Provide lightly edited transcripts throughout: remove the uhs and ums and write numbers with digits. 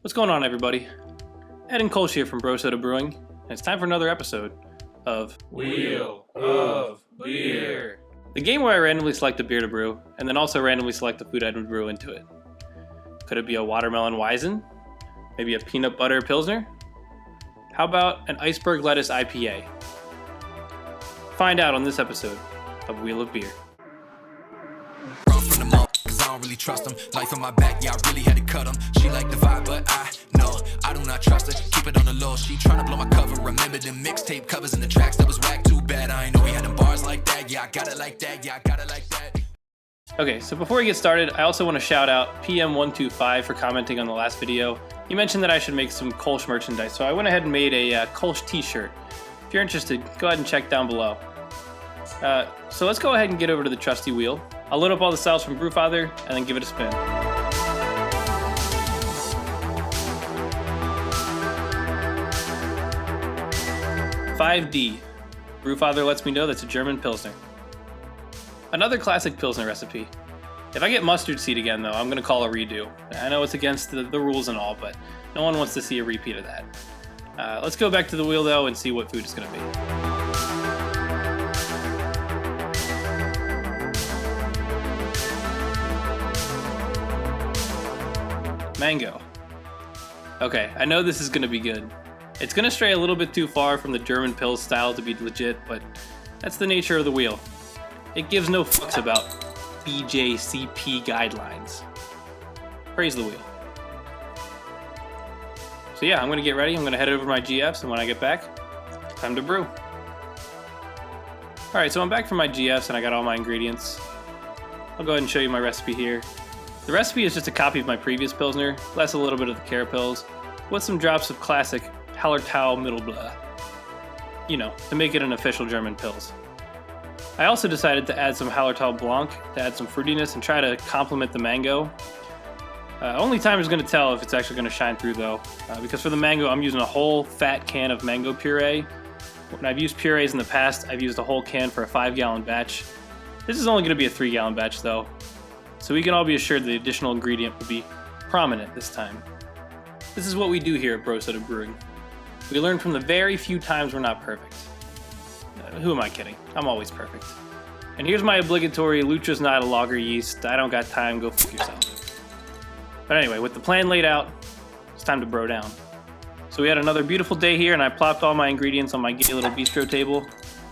What's going on, everybody? Ed and Kolsch here from Bro Soda Brewing, and it's time for another episode of Wheel of Beer. The game where I randomly select a beer to brew, and then also randomly select the food I would brew into it. Could it be a watermelon Weizen? Maybe a peanut butter Pilsner? How about an iceberg lettuce IPA? Find out on this episode of Wheel of Beer. I don't really trust them. Life on my back, yeah, I really had to cut them. She like the vibe, but I do not trust her. Keep it on the low, she tryna blow my cover. Remember the mixtape covers and the tracks that was whack, too bad. I ain't know we had them bars like that, yeah, I got it like that, yeah, I got it like that. Okay, so before we get started, I also want to shout out PM125 for commenting on the last video. You mentioned that I should make some Kolsch merchandise, so I went ahead and made a Kolsch t-shirt. If you're interested, go ahead and check down below. So let's go ahead and get over to the trusty wheel. I'll load up all the styles from Brewfather and then give it a spin. "5D. Brewfather lets me know that's a German Pilsner. Another classic Pilsner recipe. If I get mustard seed again, though, I'm going to call a redo. I know it's against the rules and all, but no one wants to see a repeat of that. Let's go back to the wheel, though, and see what food it's going to be. Mango. Okay, I know this is going to be good. It's going to stray a little bit too far from the German Pils style to be legit, but that's the nature of the wheel. It gives no fucks about BJCP guidelines. Praise the wheel. So yeah, I'm going to get ready. I'm going to head over to my GFs, and when I get back, time to brew. Alright, so I'm back from my GFs and I got all my ingredients. I'll go ahead and show you my recipe here. The recipe is just a copy of my previous Pilsner, less a little bit of the Carapils, with some drops of classic Hallertau Mittelblau. You know, to make it an official German Pils. I also decided to add some Hallertau Blanc to add some fruitiness and try to complement the mango. Only time is going to tell if it's actually going to shine through, though, because for the mango I'm using a whole fat can of mango puree. When I've used purees in the past, I've used a whole can for a 5-gallon batch. This is only going to be a 3-gallon batch, though. So we can all be assured the additional ingredient will be prominent this time. This is what we do here at Bro Soda Brewing. We learn from the very few times we're not perfect. Who am I kidding? I'm always perfect. And here's my obligatory Lutra's not a lager yeast, I don't got time, go fuck yourself. But anyway, with the plan laid out, it's time to bro down. So we had another beautiful day here, and I plopped all my ingredients on my gay little bistro table,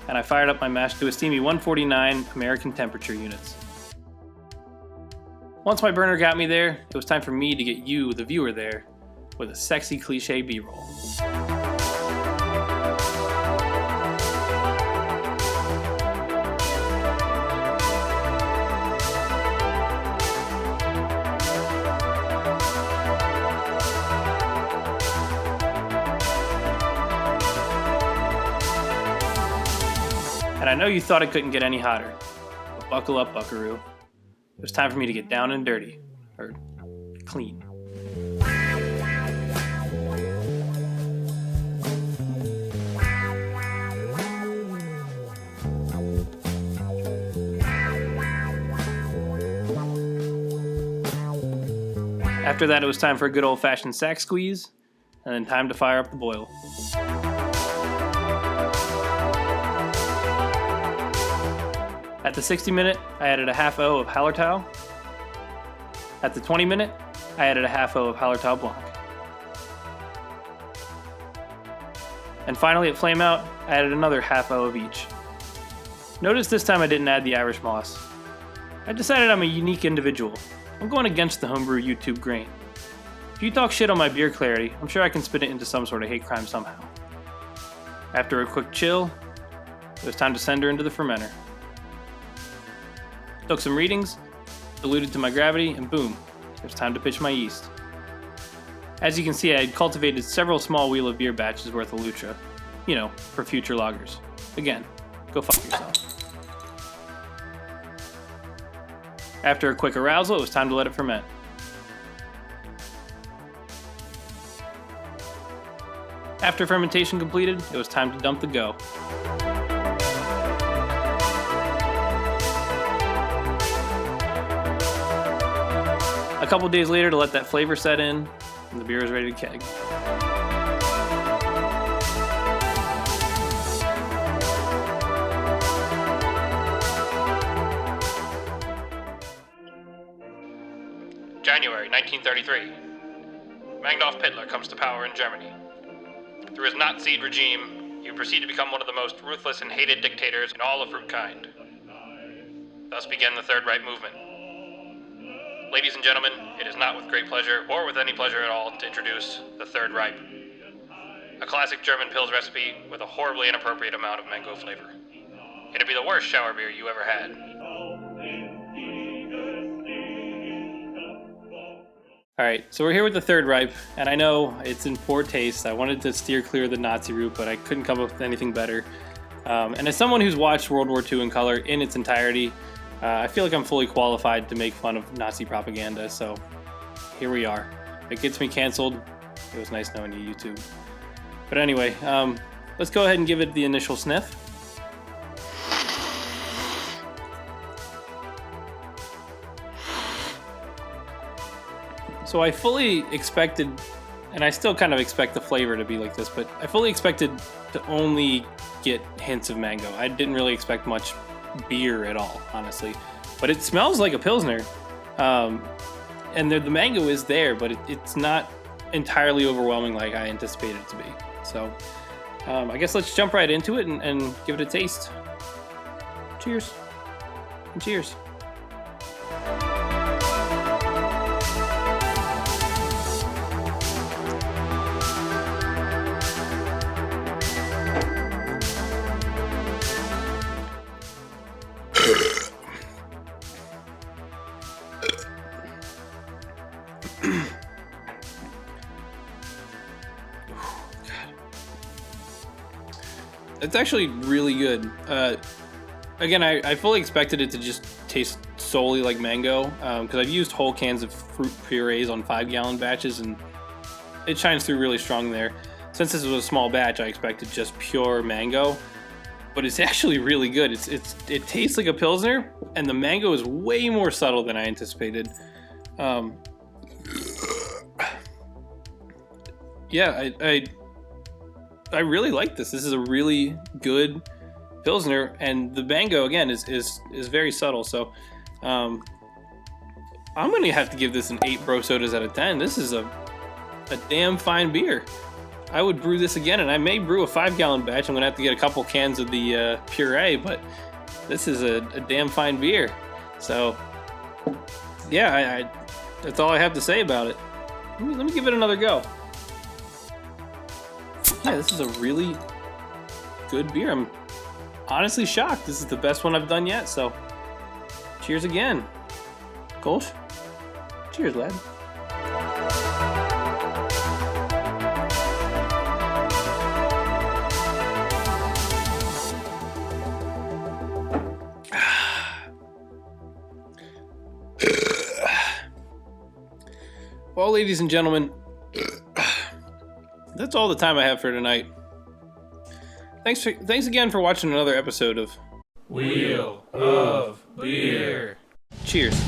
and I fired up my mash to a steamy 149 American temperature units. Once my burner got me there, it was time for me to get you, the viewer, there with a sexy cliche B-roll. And I know you thought it couldn't get any hotter, but buckle up, buckaroo. It was time for me to get down and dirty, or clean. After that, it was time for a good old-fashioned sack squeeze, and then time to fire up the boil. At the 60-minute, I added a half O of Hallertau. At the 20-minute, I added a half O of Hallertau Blanc. And finally, at flame out, I added another half O of each. Notice this time I didn't add the Irish moss. I decided I'm a unique individual. I'm going against the homebrew YouTube grain. If you talk shit on my beer clarity, I'm sure I can spin it into some sort of hate crime somehow. After a quick chill, it was time to send her into the fermenter. Took some readings, diluted to my gravity, and boom, it was time to pitch my yeast. As you can see, I had cultivated several small Wheel of Beer batches worth of Lutra, you know, for future lagers. Again, go fuck yourself. After a quick arousal, it was time to let it ferment. After fermentation completed, it was time to dump the go. A couple days later to let that flavor set in, and the beer is ready to keg. January 1933. Magnolf Pittler comes to power in Germany. Through his Nazi regime, he would proceed to become one of the most ruthless and hated dictators in all of Fruitkind. Thus began the Third Reich movement. Ladies and gentlemen, it is not with great pleasure, or with any pleasure at all, to introduce the Third Reich, a classic German Pils recipe with a horribly inappropriate amount of mango flavor. It'd be the worst shower beer you ever had. Alright, so we're here with the Third Reich, and I know it's in poor taste. I wanted to steer clear of the Nazi route, but I couldn't come up with anything better. And as someone who's watched World War II in color in its entirety, I feel like I'm fully qualified to make fun of Nazi propaganda, so here we are. If it gets me canceled, it was nice knowing you, YouTube. But anyway, let's go ahead and give it the initial sniff. So I fully expected, and I still kind of expect the flavor to be like this, but I fully expected to only get hints of mango. I didn't really expect much beer at all, honestly. But it smells like a Pilsner. And the mango is there, but it's not entirely overwhelming like I anticipated it to be. So I guess let's jump right into it and give it a taste. Cheers. And cheers. It's actually really good. Again, I fully expected it to just taste solely like mango because I've used whole cans of fruit purees on 5-gallon batches, and it shines through really strong there. Since this was a small batch, I expected just pure mango, but it's actually really good. It tastes like a Pilsner, and the mango is way more subtle than I anticipated. Yeah, I really like this. This is a really good Pilsner, and the mango again is very subtle. So I'm gonna have to give this an 8 Bro Sodas out of 10. This is a damn fine beer. I would brew this again, and I may brew a 5-gallon batch. I'm gonna have to get a couple cans of the puree, but this is a damn fine beer. So yeah, that's all I have to say about it. Let me give it another go. Yeah, this is a really good beer. I'm honestly shocked. This is the best one I've done yet, so cheers again. Kolsch. Cheers, lad. Well, ladies and gentlemen, that's all the time I have for tonight. Thanks again for watching another episode of Wheel of Beer. Cheers.